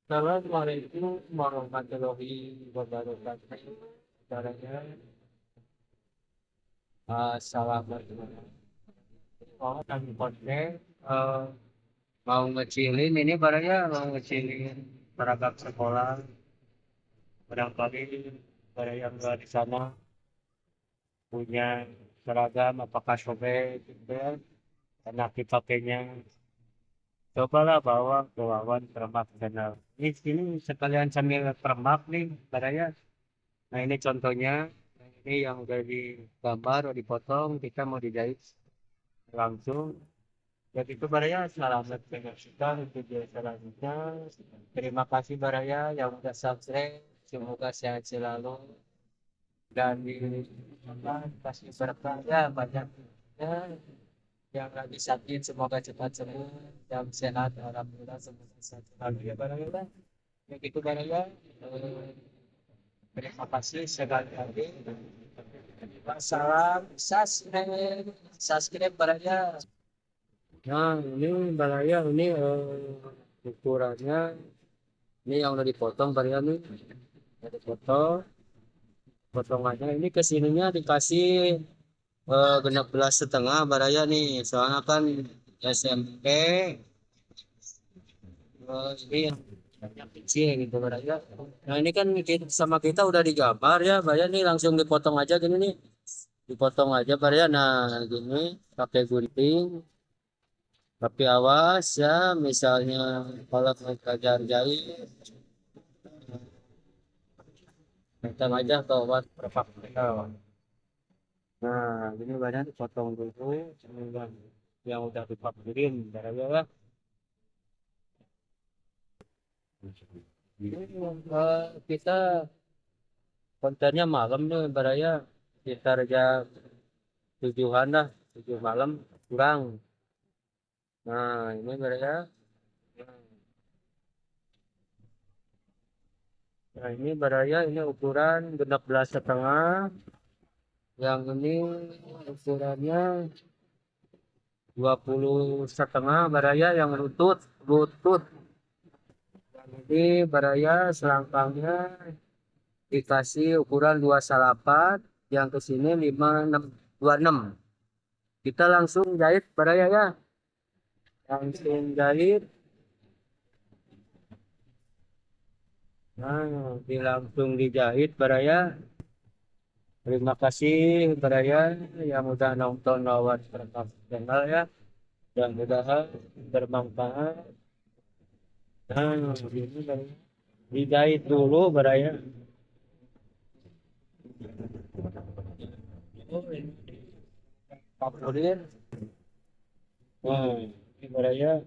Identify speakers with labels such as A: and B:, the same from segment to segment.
A: Assalamualaikum warahmatullahi wabarakatuh. Caranya, assalamualaikum. Oh, kami podcast mau ngecilin ini barangnya mau ngecilin seragam sekolah. Barangkali para yang nggak di sana punya seragam apakah sobek gitu ya, enak dipakainya. Cobalah bawa ke Wawan Permak Channel. Ini sini sekalian sambil permak nih barangnya. Nah ini contohnya, ini yang udah digambar, udah dipotong, kita mau dijahit langsung. Jadi itu Baraya, selamat menyaksikan video selanjutnya. Terima kasih Baraya yang udah subscribe, semoga sehat selalu dan kasih berkah ya banyak ya, yang lagi sakit semoga cepat sembuh, yang sehat alhamdulillah semoga sehat selalu ya Baraya. Ya gitu Baraya. Eh, Terima kasih sekali lagi. Salam subscribe barangnya. Nah, ini barangnya ini ukurannya ini yang udah dipotong barangnya nih. Udah dipotong, potongannya ini kesininya dikasih 16,5 barangnya nih. Soalnya kan SMP ini yang kecil gitu barangnya. Nah, ini kan sama kita udah digambar ya, barangnya nih langsung dipotong aja gini nih. Dipotong aja barangnya. Nah, gini pakai gunting. Tapi awas ya, misalnya kalau mereka jahit, datang aja ke wat perpak mereka. Nah, ini banyak dipotong dulu, yang udah dipapirin, darahnya. Kita kontennya malam nih, baraya sekitar jam 7-an lah, 7 malam kurang. Nah, ini baraya. Nah, ini baraya, ini ukuran 16,5. Yang ini ukurannya 20,5 baraya yang lutut. Jadi baraya selangkangnya dikasih ukuran 28, yang ke sini 56. Kita langsung jahit baraya ya. Langsung jahit. Nah, langsung dijahit baraya. Terima kasih baraya yang udah nonton lewat perangkat channel ya. Dan mudah-mudahan bermanfaat. Nah, ini baraya. Dijahit dulu baraya. Oh, ini favorit. Nah, ini baraya.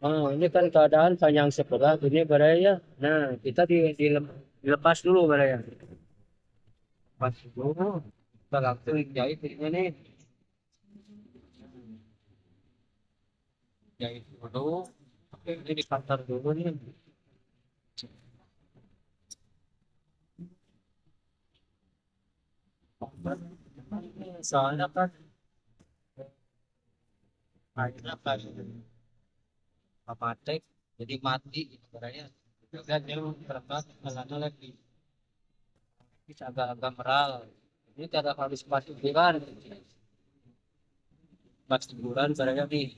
A: Oh, ini kan keadaan panjang sebelah ini baraya. Nah, kita dilepas dulu baraya. Lepas dulu. Kita langsung jahit ini nih. Jahit dulu. Oke, ini dikantar dulu nih. Soalnya kan airnya kan apatek, jadi mati gitu baraya. Juga dia berangkat karena lagi bisa agak-agak meral. Ini tidak harus pasti bulan. Pasti bulan baraya nih.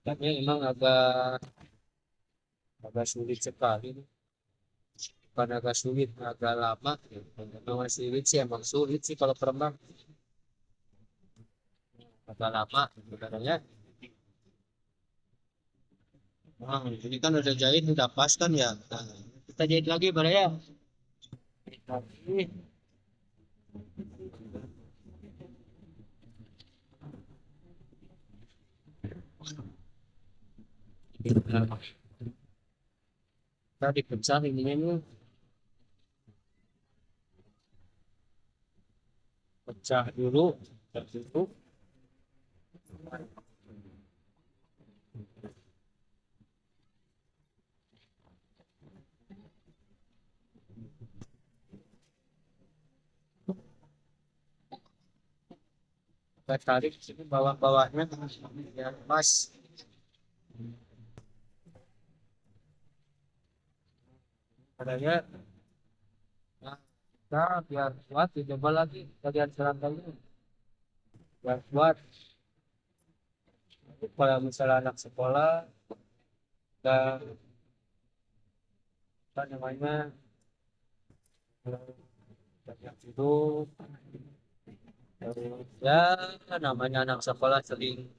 A: Tapi memang agak agak sulit sekali. Bukan agak sulit, agak lama. Memang sulit sih, emang sulit sih kalau perenang. Agak lama sebenarnya. Nah, ini kan udah jahit, udah pas kan ya. Nah, kita jahit lagi boleh ya. Jahit lagi. Kita dipecah ininya nih. Pecah dulu. Tertutup. Kita tarik sini bawah-bawahnya. Ya, pas. Adanya, nah, kita biar kuat dicoba lagi bagian serangkainya biar kuat. Kalau misalnya anak sekolah dan apa namanya banyak tidur, terus ya namanya anak sekolah sering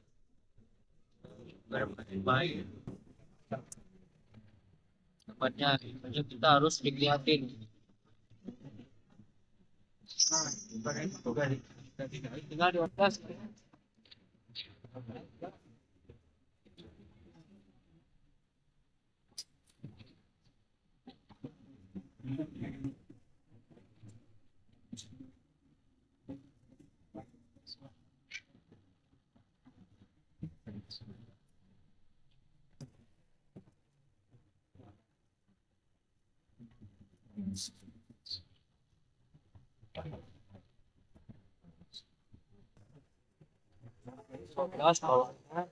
A: bermain-main. Tempatnya makanya kita harus dilihatin. Nah, ibaratnya itu tinggal di atas. Sekolah sekolahnya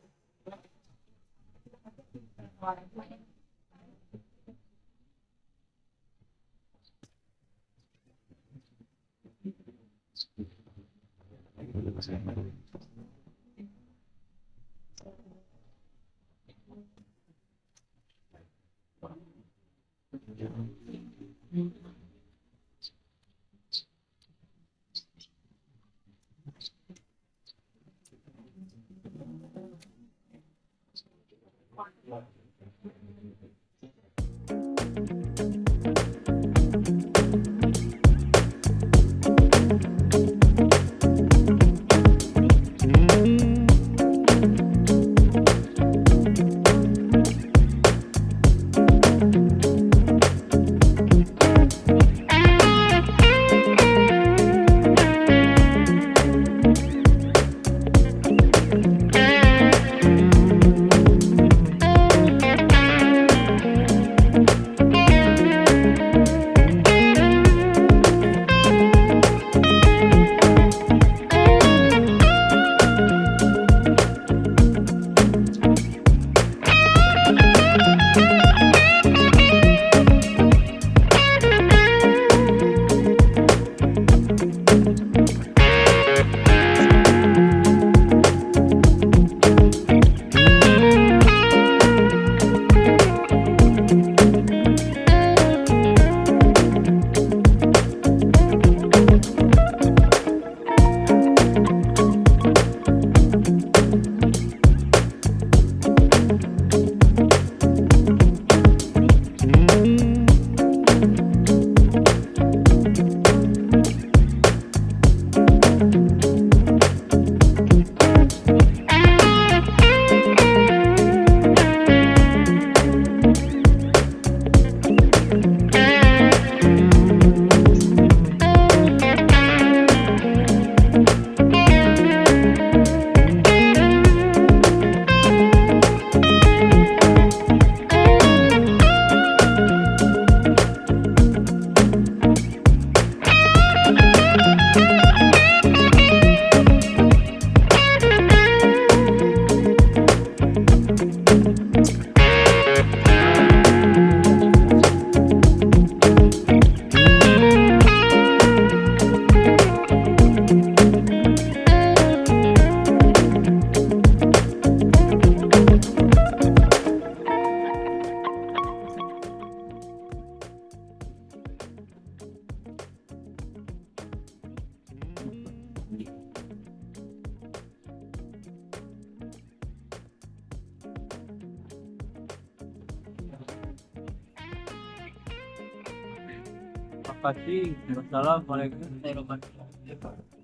A: apa sih? Wassalamualaikum warahmatullahi wabarakatuh.